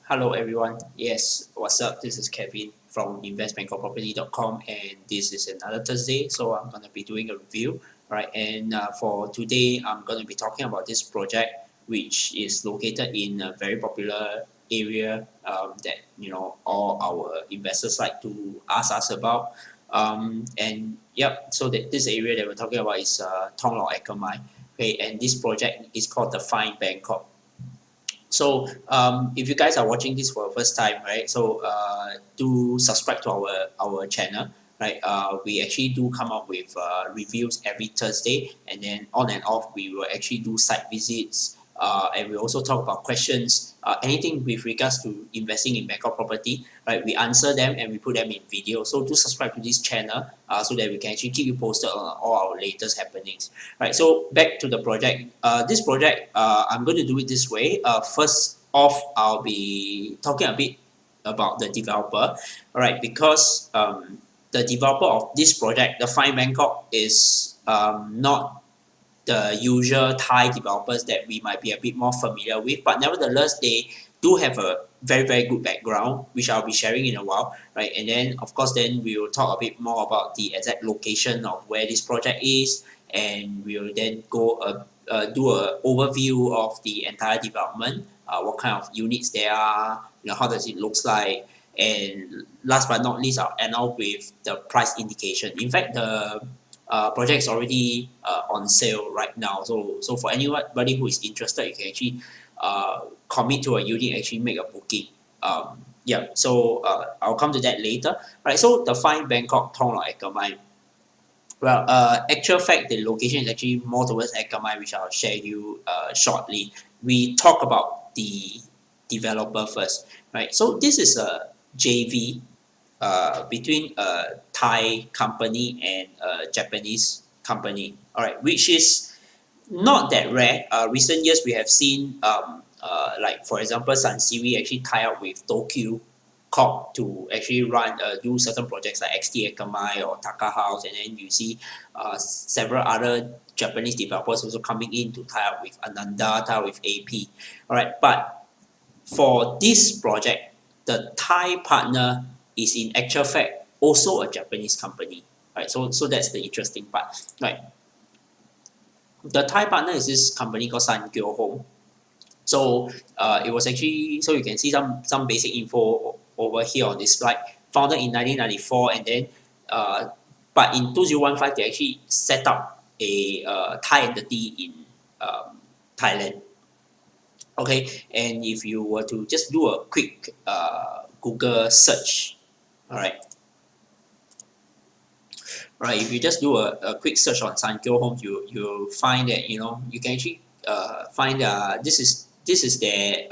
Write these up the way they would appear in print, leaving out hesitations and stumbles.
Hello everyone. Yes, what's up? This is Kevin from investbangkokproperty.com, and this is another Thursday. So I'm gonna be doing a review, right? And for today, I'm gonna be talking about this project, which is located in a very popular area that all our investors like to ask us about. And yep, so this area that we're talking about is Thonglor-ekamai. Okay, and this project is called the Fine Bangkok. So if you guys are watching this for the first time, right? So do subscribe to our channel, right? We actually do come up with reviews every Thursday, and then on and off we will actually do site visits, and we also talk about questions, anything with regards to investing in Bangkok property, right? We answer them and we put them in video. So do subscribe to this channel so that we can actually keep you posted on all our latest happenings. Right, so back to the project. This project, I'm going to do it this way. First off, I'll be talking a bit about the developer. All right, because the developer of this project, the Fine Bangkok, is not the usual Thai developers that we might be a bit more familiar with, but nevertheless, they do have a very good background, which I'll be sharing in a while, right? And then of course, then we will talk a bit more about the exact location of where this project is, and we will then go do a overview of the entire development, what kind of units there are, how does it looks like, and last but not least, I'll end out with the price indication. In fact, the project is already on sale right now. So for anybody who is interested, you can actually commit to a unit, actually make a booking. Yeah, so I'll come to that later. Right, so the Fine Bangkok Thonglor-ekamai. Well, actual fact, the location is actually more towards Ekkamai, which I'll share you shortly. We talk about the developer first, right? So this is a JV between a Thai company and a Japanese company, all right, which is not that rare. Recent years we have seen, like for example, Sankyo actually tie up with Tokyo Corp to actually do certain projects like XT Ekkamai or Taka House, and then you see several other Japanese developers also coming in to tie up with Ananda, tie up with AP, all right. But for this project, the Thai partner is in actual fact also a Japanese company, right? So that's the interesting part, right? The Thai partner is this company called Sankyo Home. So it was actually, so you can see some basic info over here on this slide. Founded in 1994, and then but in 2015 they actually set up a Thai entity in Thailand. Okay, and if you were to just do a quick Google search, all right, right, if you just do a quick search on Sankyo Homes, you'll find that you can actually find this is their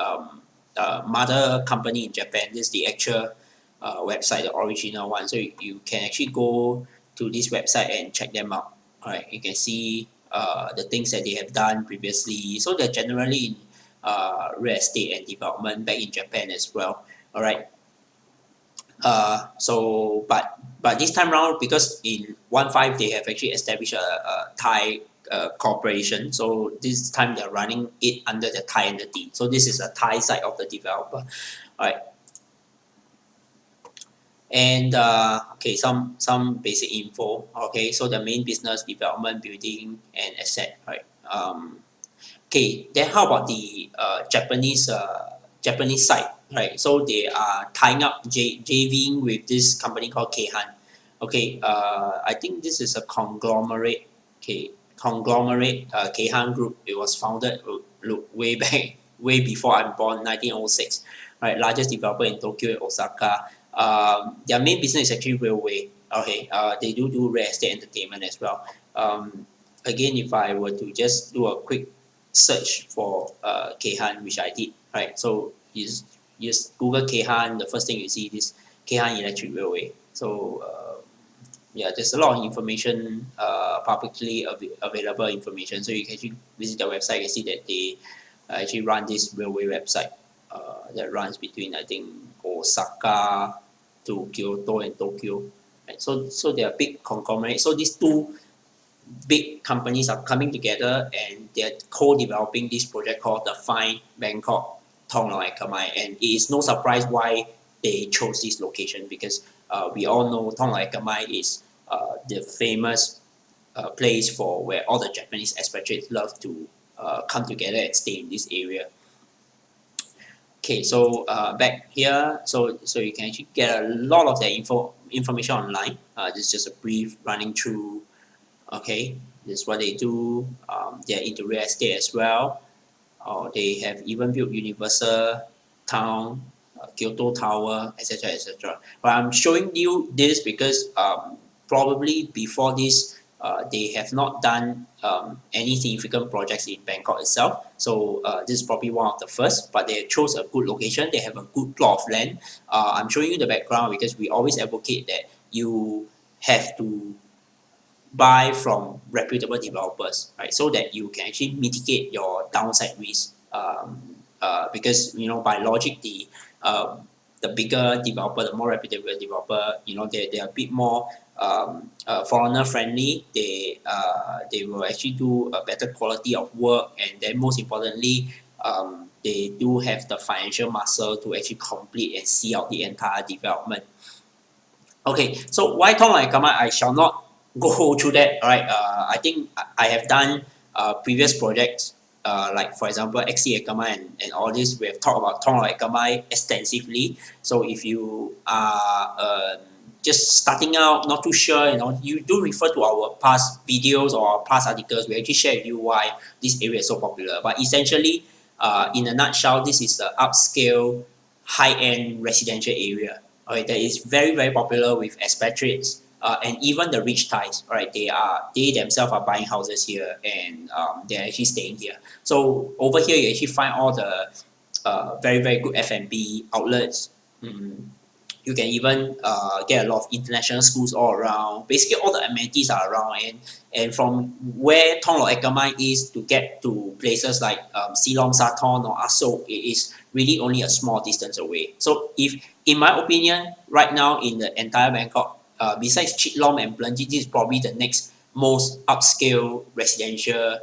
mother company in Japan. This is the actual website, the original one. So you can actually go to this website and check them out. All right, you can see the things that they have done previously. So they're generally in real estate and development back in Japan as well. All right. So but this time around, because in 15 they have actually established a Thai corporation. So this time they're running it under the Thai entity. So this is a Thai side of the developer, all right. And okay, some basic info. Okay, so the main business, development, building, and asset, right? Okay, then how about the Japanese side, right? So they are tying up JVing with this company called Keihan. Okay, I think this is a conglomerate. Okay, Keihan Group. It was founded way back, way before I'm born, 1906. Right, largest developer in Tokyo and Osaka. Their main business is actually railway. Okay, they do real estate entertainment as well. Again, if I were to just do a quick search for Keihan, which I did, right? So you just Google Keihan, the first thing you see is Keihan Electric Railway. So yeah, there's a lot of information, publicly available information. So you can actually visit their website and see that they actually run this railway website that runs between, I think, Osaka to Kyoto and Tokyo. Right? So they are big conglomerate. So these two big companies are coming together and they're co-developing this project called the Fine Bangkok Thonglor-ekamai, and it is no surprise why they chose this location, because we all know Thonglor-ekamai is the famous place for where all the Japanese expatriates love to come together and stay in this area. Okay, so back here, so you can actually get a lot of the information online. This is just a brief running through. Okay, this is what they do. They're into real estate as well. They have even built Universal Town, Kyoto Tower, etc., etc. But I'm showing you this because probably before this, they have not done any significant projects in Bangkok itself. So this is probably one of the first, but they chose a good location. They have a good plot of land. I'm showing you the background because we always advocate that you have to buy from reputable developers, right? So that you can actually mitigate your downside risk. Because by logic, the bigger developer, the more reputable developer, they're a bit more foreigner friendly. They will actually do a better quality of work, and then most importantly, they do have the financial muscle to actually complete and see out the entire development. Okay, so why Thonglor-ekamai? I shall not go through that, right? I think I have done previous projects, like for example Ekkamai and all this. We have talked about Thonglor-ekamai extensively. So if you are just starting out, not too sure, you do refer to our past videos or our past articles. We actually share with you why this area is so popular. But essentially, in a nutshell, this is the upscale, high-end residential area. Okay, that is very, very popular with expatriates. And even the rich Thais, right? They themselves are buying houses here, and they're actually staying here. So over here, you actually find all the very, very good F&B outlets. You can even get a lot of international schools all around. Basically, all the amenities are around, and from where Thonglor-ekamai is to get to places like Silom Sathorn or Asok, it is really only a small distance away. So in my opinion, right now in the entire Bangkok, besides Chitlom and Blanchit, this is probably the next most upscale residential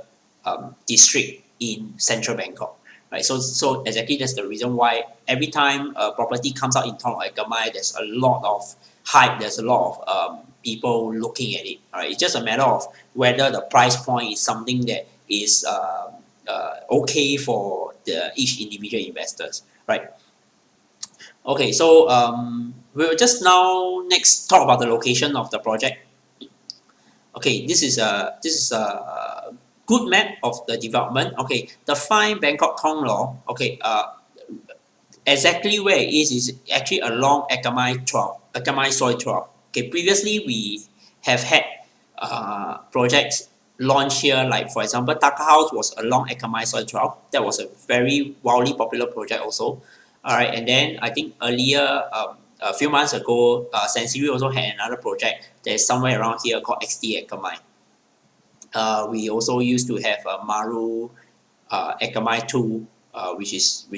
district in central Bangkok. Right, so exactly that's the reason why every time a property comes out in Thonglor-ekamai, there's a lot of hype, there's a lot of people looking at it. Right, it's just a matter of whether the price point is something that is okay for each individual investors. Right. Okay, so we'll just now next talk about the location of the project. Okay, this is a good map of the development. Okay, the fine Bangkok Thonglor. Okay, exactly where it is actually along Ekkamai Soi 12. Okay, previously we have had projects launched here, like for example, Taka House was along Ekkamai Soi 12. That was a very wildly popular project also. Alright, and then I think earlier, a few months ago, Sansiri also had another project that is somewhere around here called XD Ekkamai. We also used to have Maru Ekkamai 2, which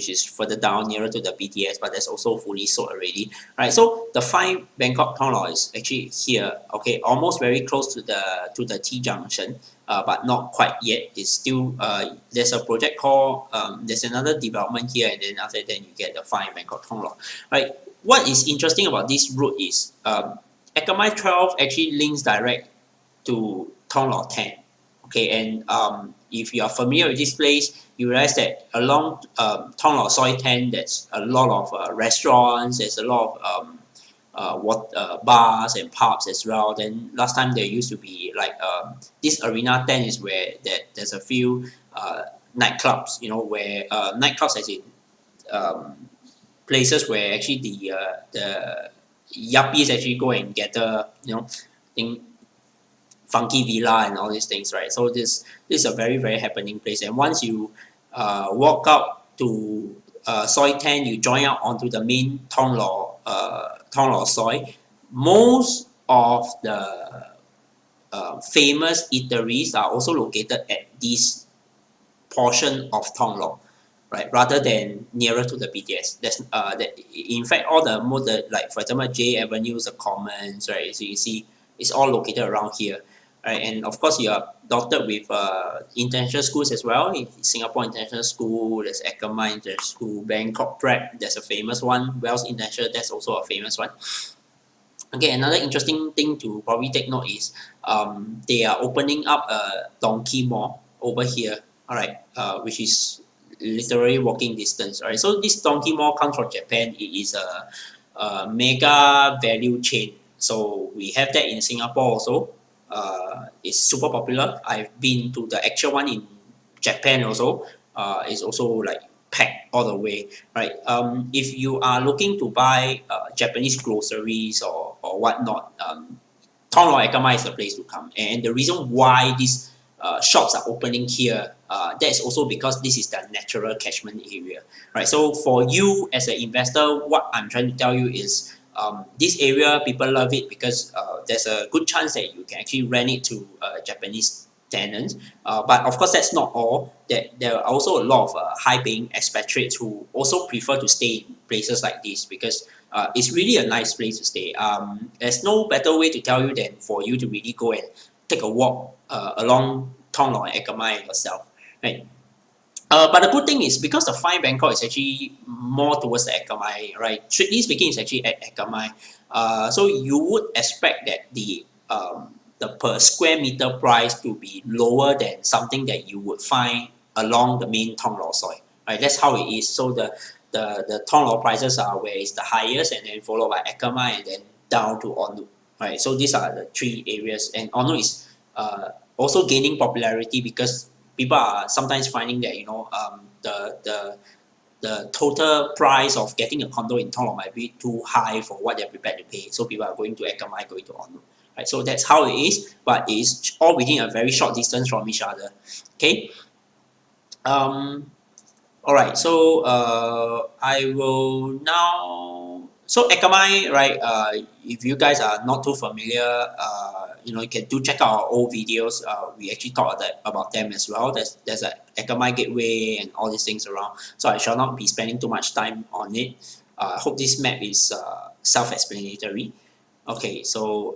is further down nearer to the BTS, but that's also fully sold already. Right, so the fine Bangkok Thonglor is actually here. Okay, almost very close to the T junction, but not quite yet. It's still there's a project called there's another development here, and then after that you get the fine Bangkok Thonglor. Right, what is interesting about this route is Ekkamai 12 actually links direct to Thonglor 10. Okay, and if you are familiar with this place, you realize that along Thonglor Soi 10, there's a lot of restaurants, there's a lot of bars and pubs as well. Then last time there used to be like this Arena 10 is where there's a few nightclubs, where nightclubs as in places where actually the yuppies actually go and gather, think funky villa and all these things, right? So this is a very, very happening place. And once you walk out to Soi 10, you join out onto the main Thonglor Soi. Most of the famous eateries are also located at this portion of Thonglor, right? Rather than nearer to the BTS. In fact, all the like for example J Avenues, the Commons, right? So you see, it's all located around here. right? And of course, you are dotted with international schools as well. In Singapore International School, there's Ekkamai International School, Bangkok Prep, there's a famous one. Wells International, that's also a famous one. Okay, another interesting thing to probably take note is they are opening up a donkey mall over here, all right, which is literally walking distance. All right, so this donkey mall comes from Japan. It is a mega value chain. So we have that in Singapore also. It's super popular. I've been to the actual one in Japan also. It's also like packed all the way, right? If you are looking to buy Japanese groceries or whatnot, thonglor-ekamai is the place to come. And the reason why these shops are opening here, that's also because this is the natural catchment area, right? So for you as an investor, what I'm trying to tell you is this area, people love it because there's a good chance that you can actually rent it to Japanese tenants. But of course, that's not all. That there are also a lot of high-paying expatriates who also prefer to stay in places like this because it's really a nice place to stay. There's no better way to tell you than for you to really go and take a walk along Thonglor-ekamai yourself, right? But the good thing is because the fine Bangkok is actually more towards the Ekkamai, right? Strictly speaking, it's actually at Ekkamai. So you would expect that the per square meter price to be lower than something that you would find along the main Thonglor soil, right? That's how it is. So the Thonglor prices are where it's the highest, and then followed by Ekkamai, and then down to Onut, right? So these are the three areas, and Onut is also gaining popularity because people are sometimes finding that the total price of getting a condo in Thonglor might be too high for what they're prepared to pay. So people are going to Ekkamai, going to Onut. Right? So that's how it is, but it's all within a very short distance from each other. Okay. Alright, so I will now. So Ekkamai, right? If you guys are not too familiar, you can do check out our old videos. We actually talked about them as well. There's a Ekkamai gateway and all these things around. So I shall not be spending too much time on it. I hope this map is self-explanatory. Okay, so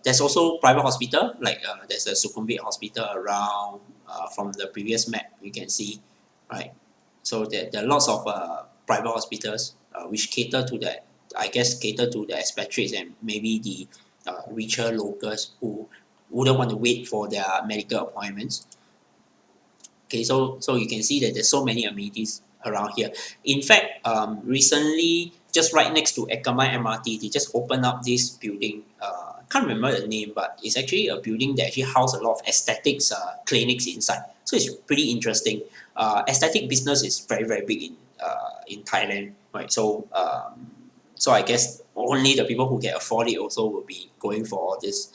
there's also private hospital, like there's a Sukhumvit hospital around from the previous map you can see, right? So there are lots of private hospitals which cater to the, I guess, cater to the expatriates and maybe the richer locals who wouldn't want to wait for their medical appointments. Okay, so you can see that there's so many amenities around here. In fact, recently, just right next to Ekkamai MRT, they just opened up this building. I can't remember the name, but it's actually a building that actually houses a lot of aesthetics clinics inside. So it's pretty interesting. Aesthetic business is very, very big in Thailand, right? So I guess only the people who can afford it also will be going for all this.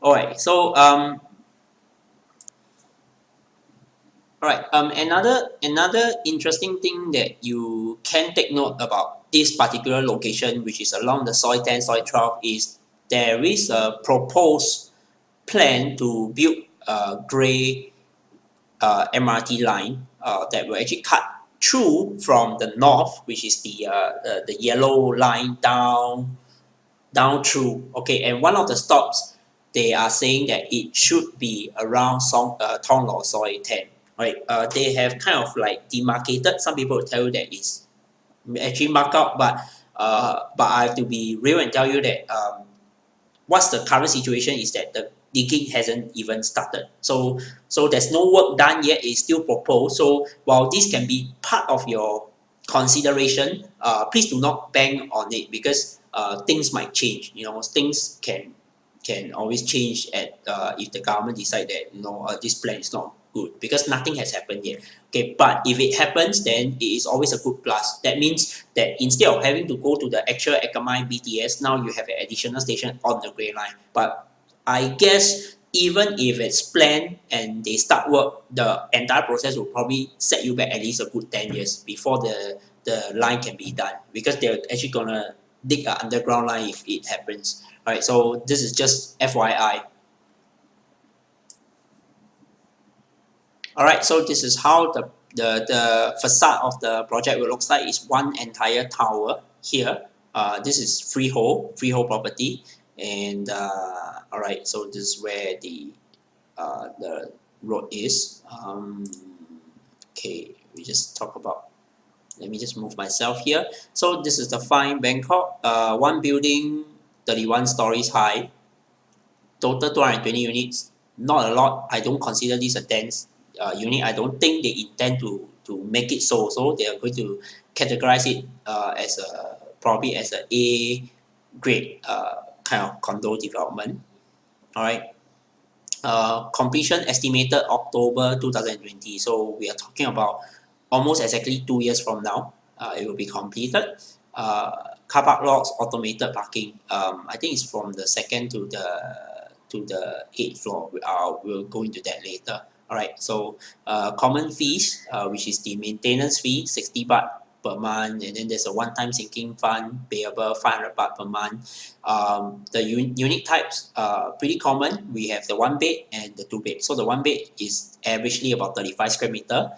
All right, so all right. Another interesting thing that you can take note about this particular location, which is along the Soi 10, Soi 12, is there is a proposed plan to build a grey MRT line that will actually cut through from the north, which is the yellow line down through. Okay, and one of the stops they are saying that it should be around Thonglor Soi 10. Right, they have kind of like demarcated. Some people will tell you that it's actually marked out, but I have to be real and tell you that what's the current situation is that the digging hasn't even started. So there's no work done yet. It's still proposed. So while this can be part of your consideration, please do not bank on it because things might change. Things can always change at if the government decide that this plan is not good because nothing has happened yet. Okay, but if it happens, then it is always a good plus. That means that instead of having to go to the actual Ekkamai BTS, now you have an additional station on the Grey Line. But I guess even if it's planned and they start work, the entire process will probably set you back at least a good 10 years before the line can be done because they're actually gonna dig an underground line if it happens. Alright, so this is just FYI. Alright, so this is how the facade of the project will look like. It's one entire tower here. This is freehold property. And all right, so this is where the road is. Okay, we just talk about. Let me just move myself here. So this is the fine Bangkok. One building, 31 stories high. Total 220 units. Not a lot. I don't consider this a dense unit. I don't think they intend to make it so. So they are going to categorize it as a probably as a A grade kind of condo development. All right. Completion estimated October 2020. So we are talking about almost exactly 2 years from now. It will be completed. Car park lots, automated parking. I think it's from the second to the eighth floor. We'll go into that later. All right. So common fees, which is the maintenance fee, 60 baht per month, and then there's a one-time sinking fund payable 500 baht per month. The unit types are pretty common. We have the one bed and the two bed. So the one bed is averagely about 35 square meter,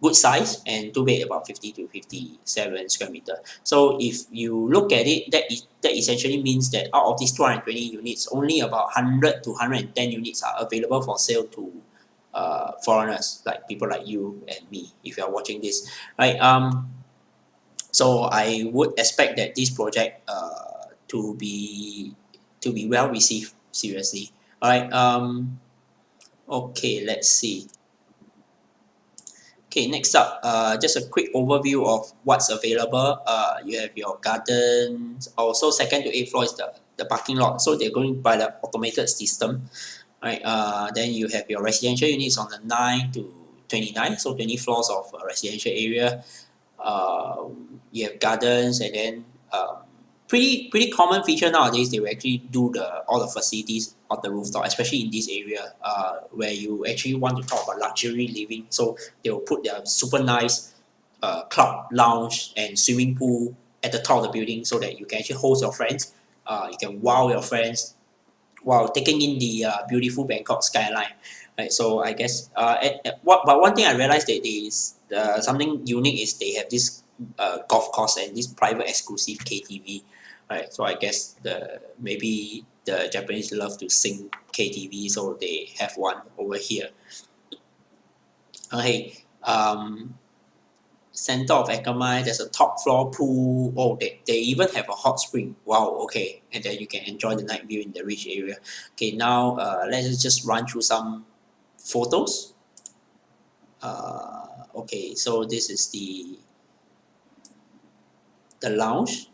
good size, and two bed about 50 to 57 square meter. So if you look at it, that essentially means that out of these 220 units, only about 100 to 110 units are available for sale to foreigners, like people like you and me, if you are watching this, right? So I would expect that this project to be well received. Seriously, all right. Okay, let's see. Okay, next up, just a quick overview of what's available. You have your gardens. Also, second to eighth floor is the parking lot. So they're going by the automated system, right? Then you have your residential units on the 9 to 29, so 20 floors of residential area. You have gardens, and then pretty common feature nowadays. They will actually do all the facilities on the rooftop, especially in this area where you actually want to talk about luxury living. So they will put their super nice club lounge and swimming pool at the top of the building, so that you can actually host your friends. You can wow your friends while taking in the beautiful Bangkok skyline. Right, so I guess but one thing I realized that is something unique is they have this golf course and this private exclusive KTV. Right, so I guess maybe the Japanese love to sing KTV, so they have one over here. Okay, center of Ekkamai, there's a top floor pool. Oh, they even have a hot spring. Wow, okay. And then you can enjoy the night view in the rich area. Okay, now let's just run through some photos. Okay, so this is the lounge.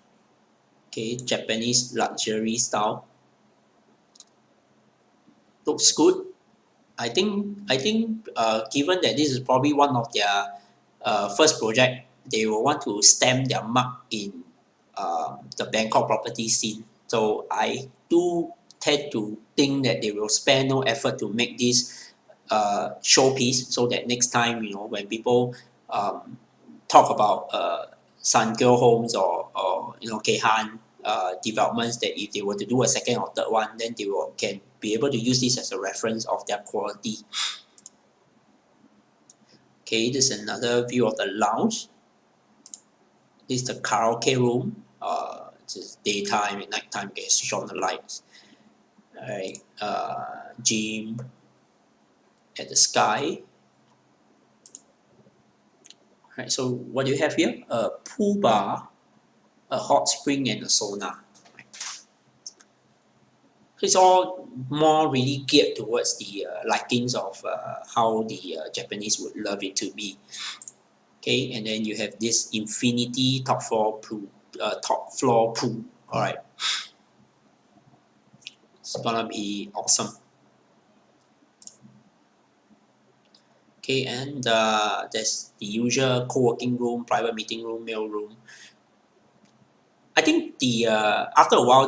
Okay, Japanese luxury style. Looks good. I think given that this is probably one of their first project, they will want to stamp their mark in the Bangkok property scene. So I do tend to think that they will spare no effort to make this showpiece, so that next time, when people talk about Sankyo homes or Kehan developments, that if they were to do a second or third one, then can be able to use this as a reference of their quality. Okay, this is another view of the lounge. This is the karaoke room. Just daytime and nighttime, you can switch on the lights. Alright, gym at the sky. Alright, so what do you have here? A pool bar, a hot spring, and a sauna. It's all more really geared towards the likings of how the Japanese would love it to be. Okay, and then you have this infinity top floor pool. All right, it's gonna be awesome. Okay, and there's the usual co-working room, private meeting room, mail room. I think after a while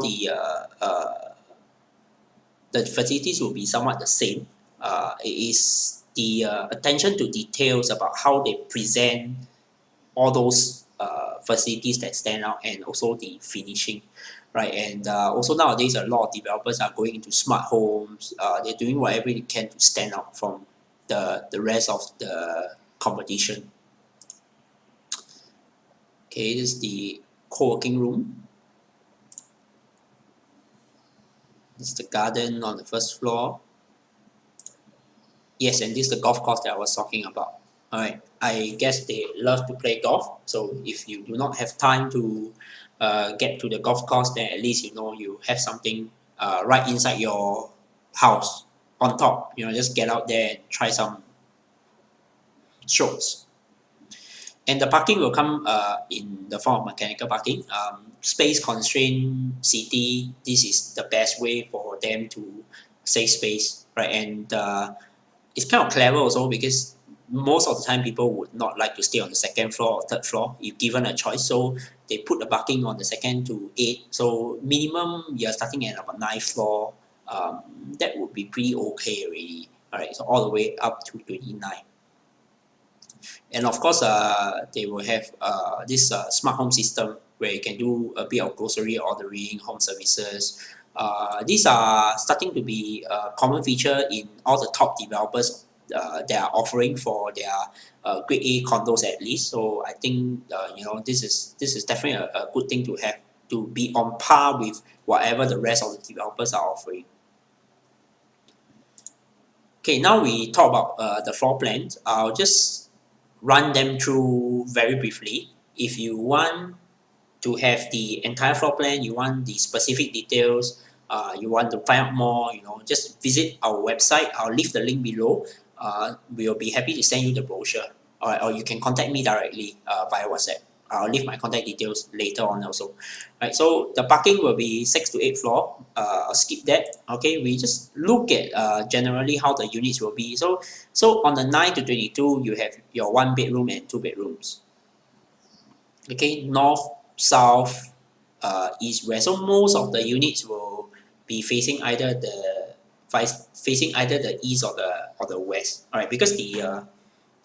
the facilities will be somewhat the same. It is the attention to details about how they present all those facilities that stand out, and also the finishing, right? And also nowadays a lot of developers are going into smart homes. They're doing whatever they can to stand out from the rest of the competition. Okay, this is the co-working room. This is the garden on the first floor. Yes, and this is the golf course that I was talking about. Alright, I guess they love to play golf. So if you do not have time to get to the golf course, then at least you know you have something right inside your house on top. You know, just get out there and try some strokes. And the parking will come in the form of mechanical parking. Space constrained city, this is the best way for them to save space, right? And it's kind of clever also because most of the time people would not like to stay on the second floor or third floor if given a choice. So they put the parking on the second to 8. So minimum you're starting at about 9th floor. That would be pretty okay already. Alright, so all the way up to 29. And of course, they will have this smart home system where you can do a bit of grocery ordering, home services. These are starting to be a common feature in all the top developers that are offering for their grade A condos at least. So I think you know this is definitely a good thing to have, to be on par with whatever the rest of the developers are offering. Okay, now we talk about the floor plans. I'll just run them through very briefly. If you want to have the entire floor plan, you want the specific details, you want to find out more, you know, just visit our website. I'll leave the link below. We'll be happy to send you the brochure. Or you can contact me directly via WhatsApp. I'll leave my contact details later on also. Right, so the parking will be 6 to 8 floor. I'll skip that. Okay, we just look at generally how the units will be. So on the 9 to 22, you have your 1 bedroom and 2 bedrooms. Okay, north, south, east, west. So most of the units will be facing either the east or the west. All right, because the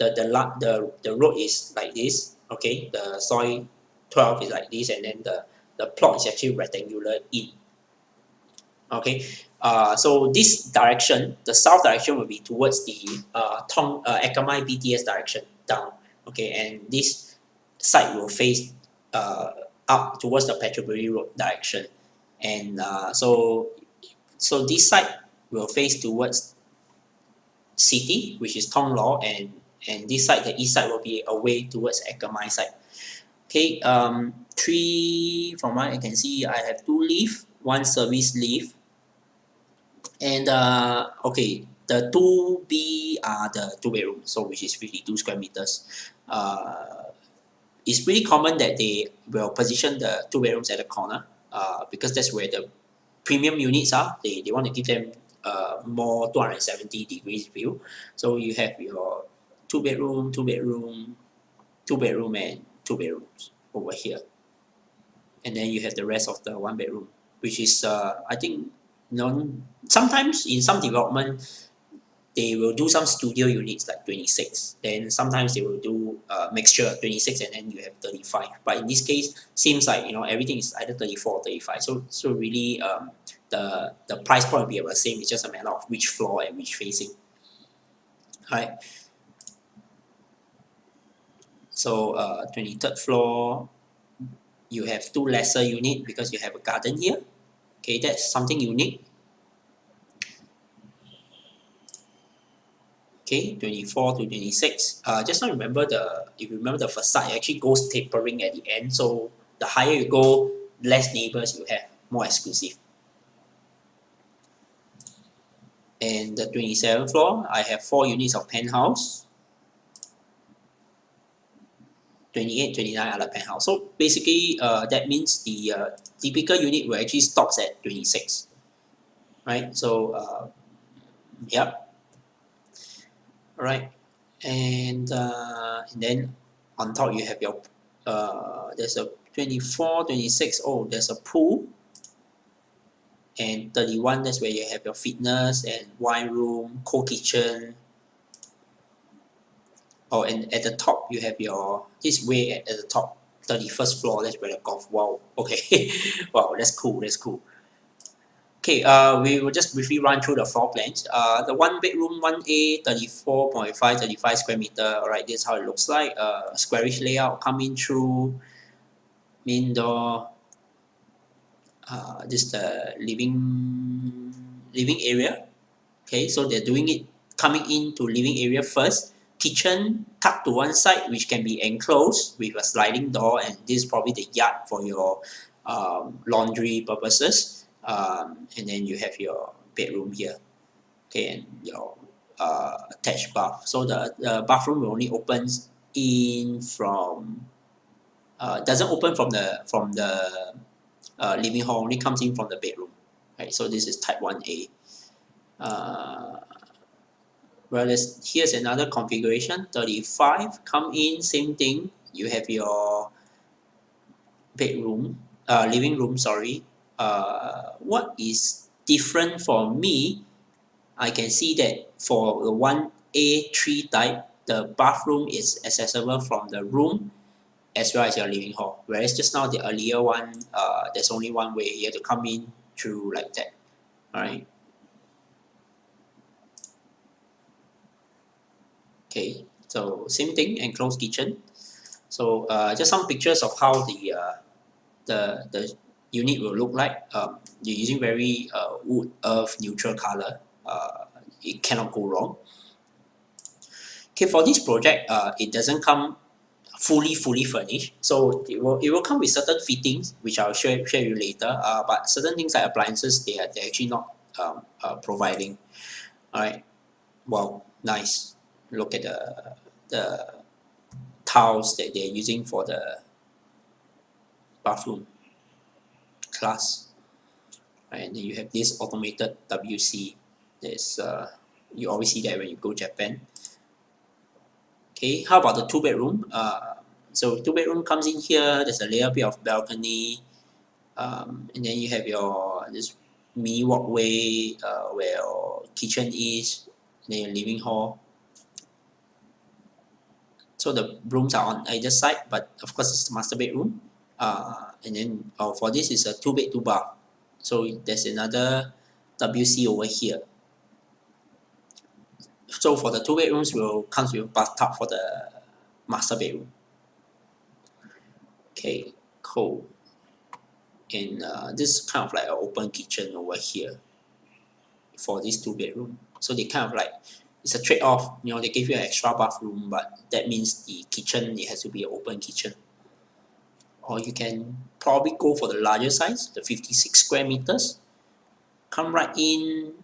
road is like this. Okay, the soil 12 is like this, and then the plot is actually rectangular in. Okay, so this direction, the south direction will be towards the Ekkamai BTS direction down. Okay, and this side will face up towards the Petrobury Road direction, and so this side will face towards city, which is Thonglor, and this side, the east side, will be away towards Ekkamai side. Okay, three from what I can see, I have 2 lift, 1 service lift, and okay, the 2B are the 2 bedrooms, so which is 52 square meters. It's pretty common that they will position the 2 bedrooms at the corner because that's where the premium units are. They want to give them more 270 degrees view. So you have your 2 bedroom, 2 bedroom, 2 bedroom, and 2 bedrooms over here. And then you have the rest of the 1 bedroom, which is I think, you know, sometimes in some development they will do some studio units like 26. Then sometimes they will do a mixture 26 and then you have 35. But in this case, seems like, you know, everything is either 34 or 35. So really the price point will be about the same. It's just a matter of which floor and which facing. Alright. So 23rd floor, you have 2 lesser units because you have a garden here. Okay, that's something unique. Okay, 24 to 26. Just now remember if you remember the facade, it actually goes tapering at the end. So the higher you go, less neighbors you have, more exclusive. And the 27th floor, I have 4 units of penthouse. 28, 29 are the penthouse. So basically, that means the typical unit will actually stops at 26. Right? So, yep. Alright, and then on top you have your there's a 24, 26. Oh, there's a pool, and 31, that's where you have your fitness and wine room, co-kitchen. Oh, and at the top you have your this way at the top, 31st floor. That's where the golf. Wow. Okay. Wow, that's cool. That's cool. Okay, we will just briefly run through the floor plans. The 1 bedroom, 1A, 34.5, 35 square meter. Alright, this is how it looks like. Squarish layout coming through main door. this the living area. Okay, so they're doing it coming into living area first. Kitchen tucked to one side, which can be enclosed with a sliding door, and this is probably the yard for your laundry purposes. And then you have your bedroom here. Okay, and your attached bath. So the bathroom only opens in from doesn't open from the living hall. Only comes in from the bedroom. Right. So this is type 1A. Uh, Whereas here's another configuration, 35, come in, same thing. You have your bedroom, living room, sorry. What is different for me, I can see that for the 1A3 type, the bathroom is accessible from the room as well as your living hall. Whereas just now the earlier one, there's only one way. You have to come in through like that. Alright. Okay, so same thing, enclosed kitchen. So just some pictures of how the unit will look like. You're using very wood earth neutral color. It cannot go wrong. Okay, for this project, it doesn't come fully furnished. So it will come with certain fittings, which I'll share you later. But certain things like appliances, they're actually not providing. All right. Wow, nice. Look at the tiles that they're using for the bathroom. Class. And then you have this automated WC. There's you always see that when you go Japan. Okay, how about the two bedroom? So two bedroom comes in here. There's a little bit of balcony, and then you have your this mini walkway where your kitchen is, then your living hall. So the rooms are on either side, but of course it's the master bedroom. And then for this is a 2 bed 2 bath. So there's another WC over here. So for the 2 bedrooms, will comes with a bathtub for the master bedroom. Okay, cool. And this is kind of like an open kitchen over here for this 2 bedroom. So they kind of like, it's a trade-off. You know, they give you an extra bathroom, but that means the kitchen, it has to be an open kitchen. Or you can probably go for the larger size, the 56 square meters. Come right in.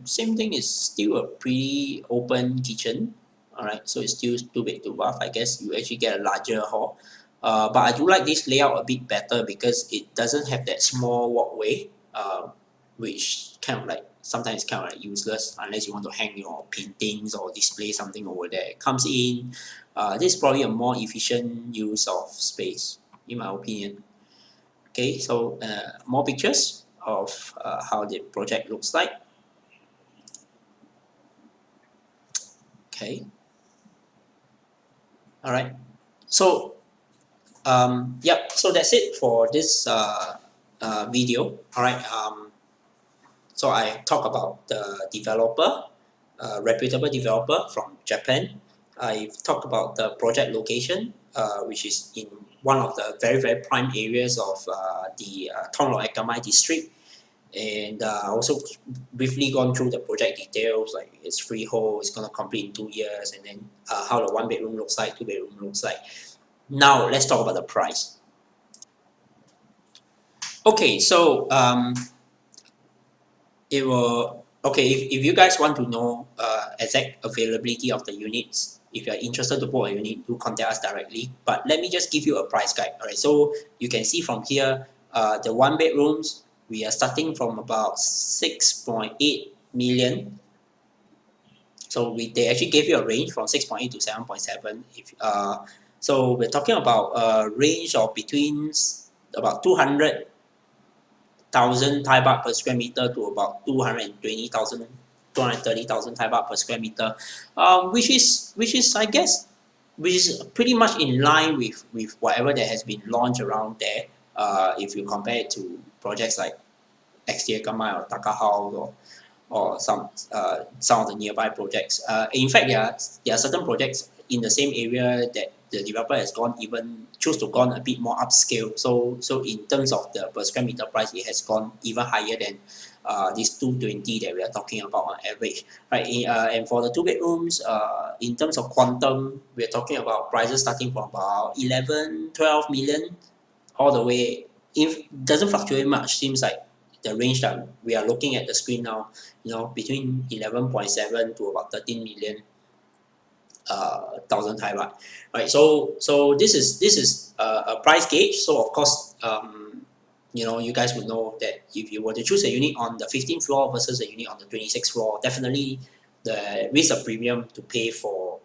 Same thing, is still a pretty open kitchen. Alright, so it's still 2 bed 2 bath. I guess you actually get a larger hall. But I do like this layout a bit better because it doesn't have that small walkway, which kind of like sometimes kind of like useless unless you want to hang your paintings or display something over there. It comes in. This is probably a more efficient use of space, in my opinion. Okay, so more pictures of how the project looks like. Okay. All right. So yep. So that's it for this video. All right. So I talk about the developer, reputable developer from Japan. I've talked about the project location, which is in one of the very prime areas of the Thonglor-Ekamai district. And also briefly gone through the project details, like it's freehold, it's gonna complete in 2 years, and then how the 1 bedroom looks like, 2 bedroom looks like. Now let's talk about the price. Okay, so it will if you guys want to know exact availability of the units, if you're interested to book a unit, do contact us directly. But let me just give you a price guide. Alright, so you can see from here, the 1 bedrooms, we are starting from about 6.8 million. So they actually gave you a range from 6.8 to 7.7. So we're talking about a range of between about 200,000 Thai baht per square meter to about 220,000, 230,000 Thai baht per square meter, which is I guess which is pretty much in line with whatever that has been launched around there. If you compare it to projects like Ekkamai or Taka House or some of the nearby projects. In fact, there are certain projects in the same area that the developer has choose to gone a bit more upscale. So in terms of the per square meter price, it has gone even higher than this 220 that we are talking about on average, right? And for the 2 bedrooms, in terms of quantum, we are talking about prices starting from about 11, 12 million all the way. If doesn't fluctuate much, seems like the range that we are looking at the screen now, between 11.7 to about 13 million thousand Thai baht, right? So this is a price gauge. So of course, you guys would know that if you were to choose a unit on the 15th floor versus a unit on the 26th floor, definitely there is a premium to pay for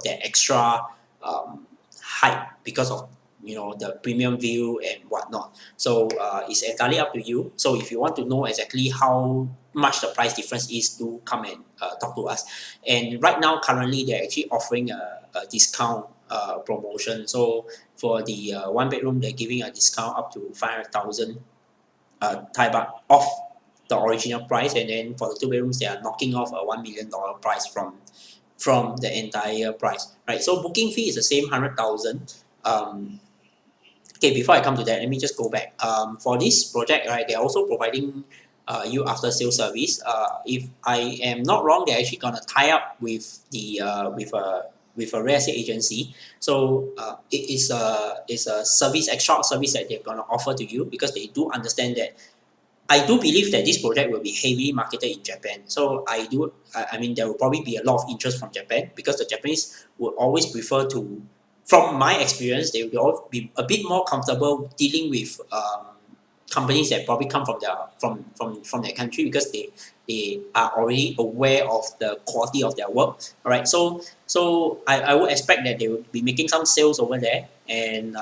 that extra height because of the premium view and whatnot. So it's entirely up to you. So if you want to know exactly how much the price difference is, do come and talk to us. And right now, currently, they're actually offering a discount promotion. So for the 1 bedroom, they're giving a discount up to 500,000 Thai baht off the original price, and then for the 2 bedrooms, they are knocking off a $1 million price from the entire price, right? So booking fee is the same 100,000. Okay, before I come to that, let me just go back. For this project, right, they're also providing you after sales service. If I am not wrong, they're actually gonna tie up with the with a real estate agency. So it is a service, extra service that they're gonna offer to you, because they do understand that. I do believe that this project will be heavily marketed in Japan. So I mean, there will probably be a lot of interest from Japan, because the Japanese would always prefer to, from my experience, they will be a bit more comfortable dealing with companies that probably come from their country, because they are already aware of the quality of their work. All right, so I would expect that they will be making some sales over there, and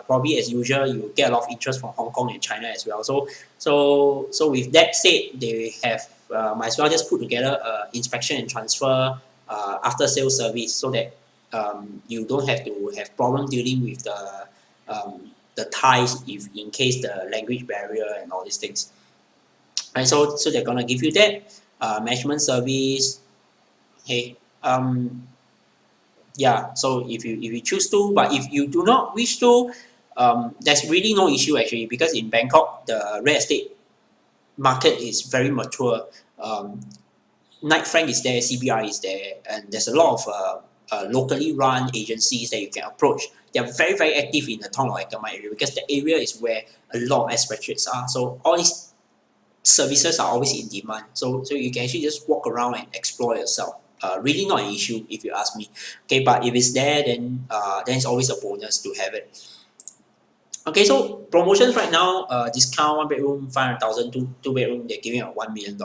probably as usual, you will get a lot of interest from Hong Kong and China as well. So with that said, they have might as well just put together inspection and transfer after sales service, so that you don't have to have problem dealing with the Thais, if in case the language barrier and all these things. Right, so they're gonna give you that management service. Okay, yeah. So if you choose to, but if you do not wish to, there's really no issue actually, because in Bangkok the real estate market is very mature. Knight Frank is there, CBR is there, and there's a lot of locally run agencies that you can approach. They are very, very active in the Thonglor-ekamai area, because the area is where a lot of expatriates are. So all these services are always in demand. So you can actually just walk around and explore yourself. Really not an issue if you ask me. Okay, but if it's there, then it's always a bonus to have it. Okay, so promotions right now, discount 1 bedroom 500,000, two bedroom they're giving out $1 million.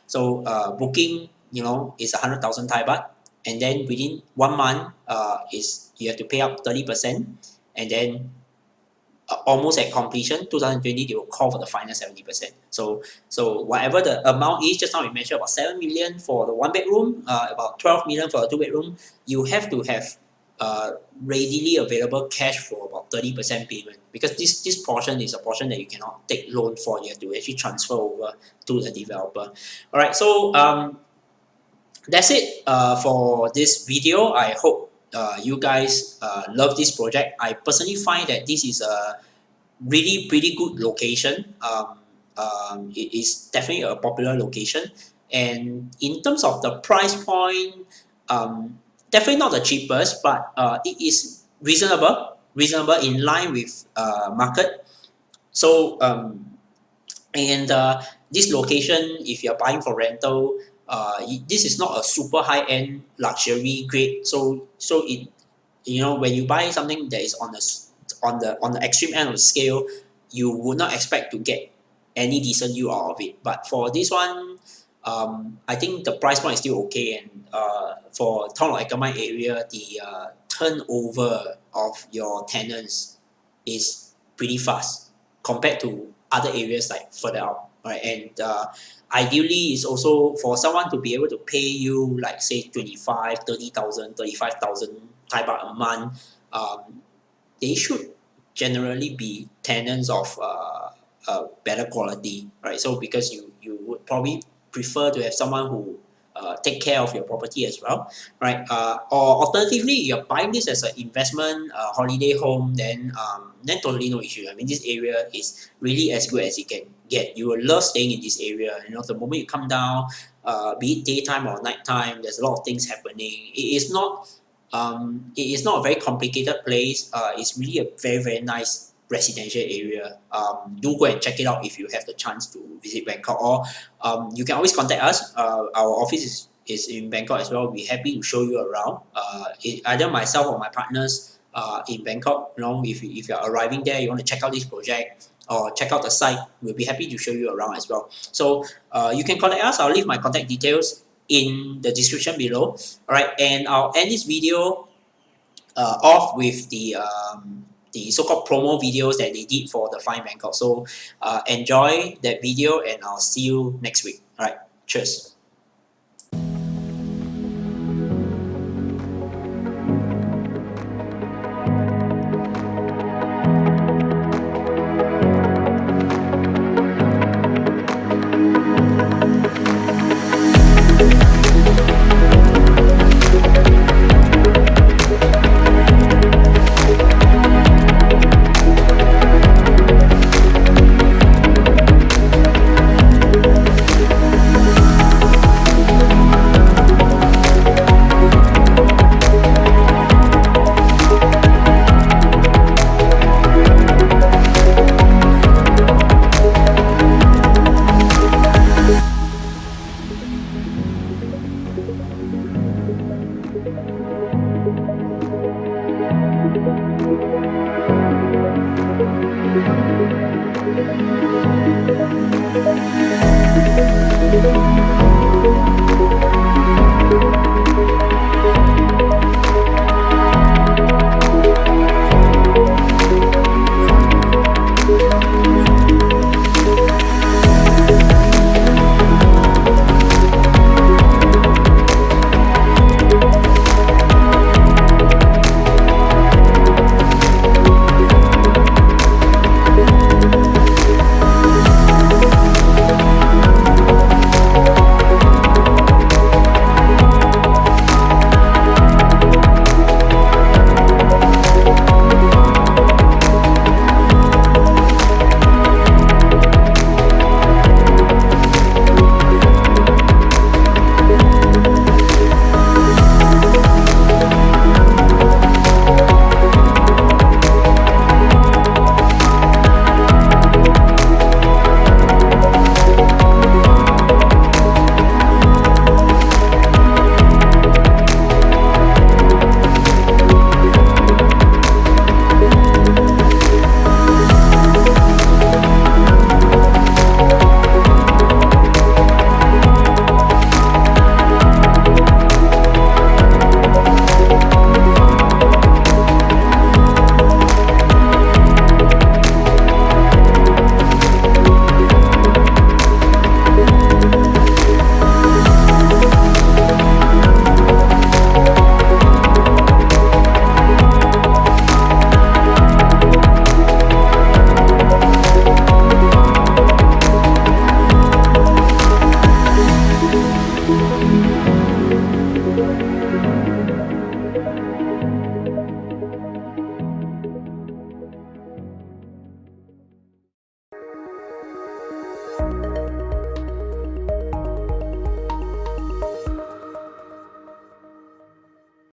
So booking, is 100,000 Thai baht, and then within 1 month, is you have to pay up 30%, and then almost at completion 2020 they will call for the final 70%. So whatever the amount is, just now we mentioned about 7 million for the 1 bedroom, about 12 million for the 2 bedroom. You have to have readily available cash for about 30% payment, because this portion is a portion that you cannot take loan for. You have to actually transfer over to the developer. All right, so that's it for this video. I hope you guys love this project. I personally find that this is a really pretty good location. It is definitely a popular location, and in terms of the price point, definitely not the cheapest, but it is reasonable in line with market. So and this location, if you're buying for rental, this is not a super high end luxury grade. So it, when you buy something that is on the extreme end of the scale, you would not expect to get any decent yield out of it. But for this one, I think the price point is still okay, and for Thonglor-ekamai area, the turnover of your tenants is pretty fast compared to other areas like further out, right? And ideally, is also for someone to be able to pay you like say 25, 30,000, 35,000 Thai baht a month. They should generally be tenants of better quality, right? So because you would probably prefer to have someone who take care of your property as well, right? Or alternatively, you're buying this as an investment holiday home, then totally no issue. I mean, this area is really as good as it can get. You will love staying in this area. You know, the moment you come down, be it daytime or nighttime, there's a lot of things happening. It is not a very complicated place. It's really a very nice residential area. Do go and check it out if you have the chance to visit Bangkok, or you can always contact us. Our office is in Bangkok as well. We'll be happy to show you around. Either myself or my partners in Bangkok. You know, if you're arriving there, you want to check out this project or check out the site, we'll be happy to show you around as well. So you can contact us. I'll leave my contact details in the description below. Alright, and I'll end this video off with the so-called promo videos that they did for the Find Bangkok. So enjoy that video, and I'll see you next week. Alright, cheers.